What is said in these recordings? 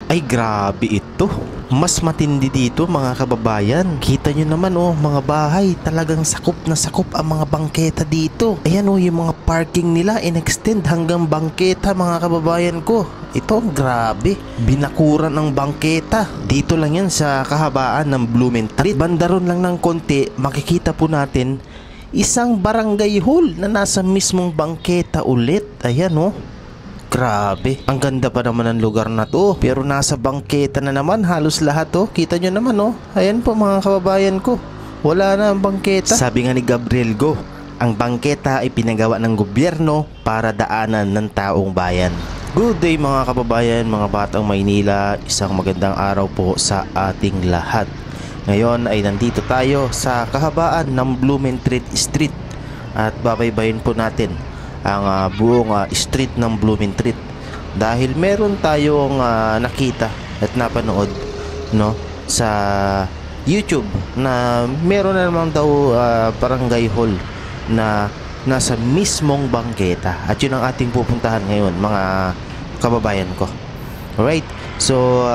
Ay grabe ito. Mas matindi dito mga kababayan. Kita nyo naman oh, mga bahay. Talagang sakop na sakop ang mga bangketa dito. Ayan oh, yung mga parking nila in-extend hanggang bangketa mga kababayan ko. Ito grabe. Binakuran ng bangketa. Dito lang yan sa kahabaan ng Blumentritt. Bandaron lang ng konti, makikita po natin isang barangay hall na nasa mismong bangketa ulit. Ayan oh. Grabe, ang ganda pa naman ng lugar na to. Pero nasa bangketa na naman halos lahat oh. Kita nyo naman oh. Ayan po mga kababayan ko. Wala na ang bangketa. Sabi nga ni Gabriel Go, ang bangketa ay pinagawa ng gobyerno para daanan ng taong bayan. Good day mga kababayan, mga batang Maynila. Isang magandang araw po sa ating lahat. Ngayon ay nandito tayo sa kahabaan ng Blumentritt Street. At babaybayin po natin ang buong street ng Blumentritt dahil meron tayong nakita at napanood no sa YouTube na meron na naman daw barangay hall na nasa mismong bangketa, at yun ang ating pupuntahan ngayon mga kababayan ko. Alright, so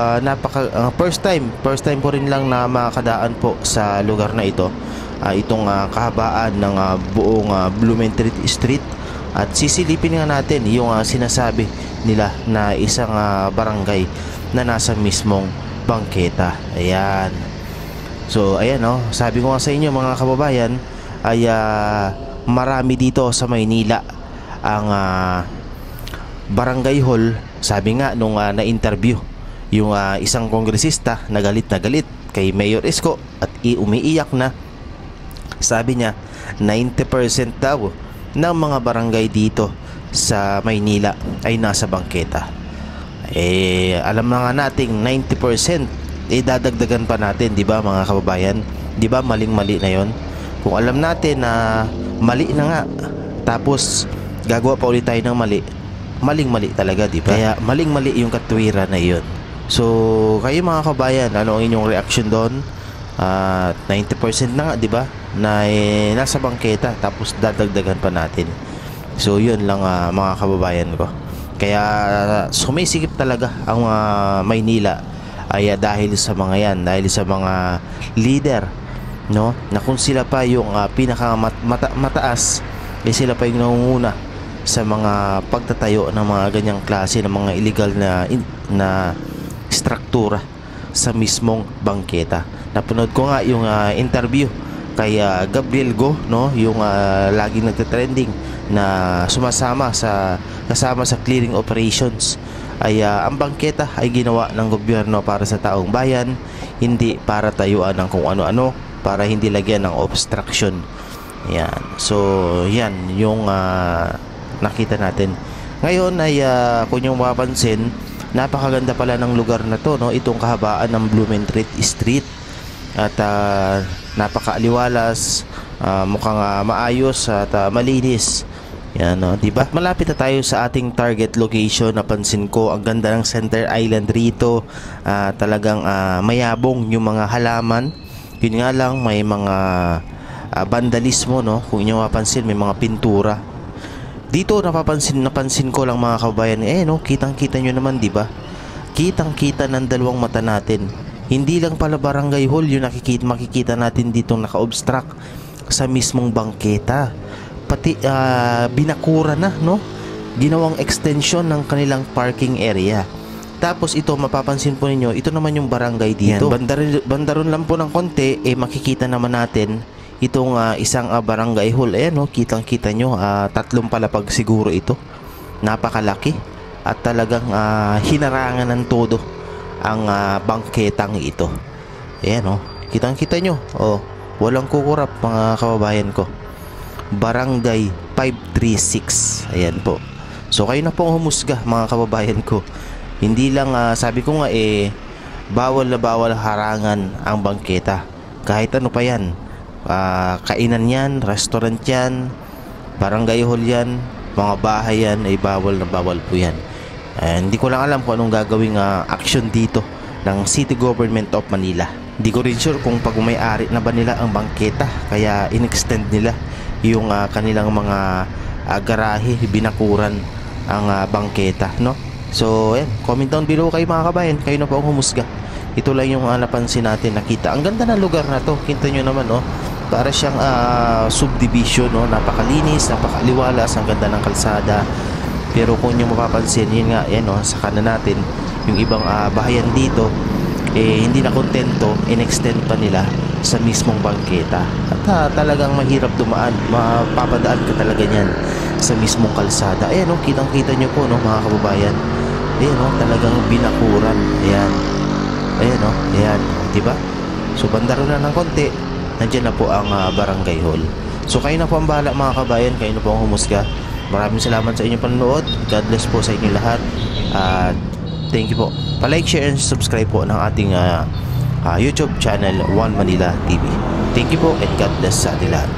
first time po rin lang na makadaan po sa lugar na ito, itong kahabaan ng buong Blumentritt Street. At sisilipin nga natin yung sinasabi nila na isang barangay na nasa mismong bangketa. Ayan. So ayan oh, sabi ko nga sa inyo mga kababayan ay marami dito sa Maynila ang barangay hall. Sabi nga nung na-interview yung isang kongresista na galit kay Mayor Isko at umiiyak na. Sabi niya 90% daw ng mga barangay dito sa Maynila ay nasa bangketa. Alam na nga nating 90%, dadagdagan pa natin, di ba mga kababayan? Di ba maling-mali na yon? Kung alam natin na mali na nga, tapos gagawa pa ulit tayo ng mali, maling-mali talaga, di ba? Kaya maling-mali yung katwiran na yon. So kayo mga kababayan, ano ang inyong reaction doon? 90% na nga, di ba, na nasa bangketa, tapos dadagdagan pa natin. So yun lang mga kababayan ko. Kaya sumisikip talaga ang Maynila ay dahil sa mga yan, dahil sa mga leader, no, na kung sila pa yung mataas, sila pa yung nangunguna sa mga pagtatayo ng mga ganyang klase ng mga illegal na struktura sa mismong bangketa. Napanood ko nga yung interview kay Gabriel Go, no, yung laging nagte-trending na kasama sa clearing operations. Ay ang bangketa ay ginawa ng gobyerno para sa taong bayan, hindi para tayuan ng kung ano-ano, para hindi lagyan ng obstruction. Yan. So yan yung nakita natin. Ngayon ay kung yung mapapansin, napakaganda pala ng lugar na to, no, itong kahabaan ng Blumentritt Street. At napakaaliwalas, mukhang maayos at malinis. Yan, no, di ba? Malapit na tayo sa ating target location. Napansin ko ang ganda ng Center Island rito. Talagang mayabong yung mga halaman. Yun nga lang, may mga vandalismo, no. Kung inyo mapansin, may mga pintura. Dito napansin ko lang mga kababayan, no, kitang-kita nyo naman, di ba? Kitang-kita ng dalawang mata natin. Hindi lang pala barangay hall yung makikita natin dito naka-obstruct sa mismong bangketa. Pati binakura na, no? Ginawang extension ng kanilang parking area. Tapos ito, mapapansin po ninyo, ito naman yung barangay dito. Bandaron lang po ng konti, makikita naman natin itong isang barangay hall. Ayan, no? Kitang-kita nyo, tatlong palapag siguro ito. Napakalaki. At talagang hinarangan ng todo ang bangketang ito. Ayan, oh. Kitang-kita nyo. Oh, walang kukurap mga kababayan ko. Barangay 536. Ayan po. So kayo na pong humusga mga kababayan ko. Hindi lang sabi ko nga bawal na bawal harangan ang bangketa. Kahit ano pa yan. Kainan yan, restaurant yan, barangay hall yan, mga bahay yan, ay bawal na bawal po yan. Hindi ko lang alam kung anong gagawing action dito ng City Government of Manila. Hindi ko rin sure kung pag-may-ari na ba nila ang bangketa, kaya in-extend nila yung kanilang mga garahe, binakuran ang bangketa, no? So, ayan, comment down below kayo mga kabayan. Kayo na po ang humusga. Ito lang yung napansin natin, nakita. Ang ganda ng lugar na to. Kita nyo naman, no? Para siyang subdivision, no? Napakalinis, napakaliwalas, ang ganda ng kalsada. Pero kung yung mapapansin, yun nga, yan, no? Sa kanan natin, yung ibang bahayan dito, hindi na kontento, in-extend pa nila sa mismong bangketa. At talagang mahirap dumaan, mapapadaan ka talaga niyan sa mismong kalsada. Ayan, no? Kitang-kita nyo po, no, mga kababayan. Ayan, no? Talagang binakuran. Ayan. Ayan, no? Ayan. Diba? So, banda rin na ng konti, nandiyan na po ang barangay hall. So, kayo na po ang bahala mga kabayan. Kayo na po ang humusga. Maraming salamat sa inyong panonood. God bless po sa inyo lahat. At thank you po. Pa-like, share, and subscribe po ng ating YouTube channel, One Manila TV. Thank you po and God bless sa ating lahat.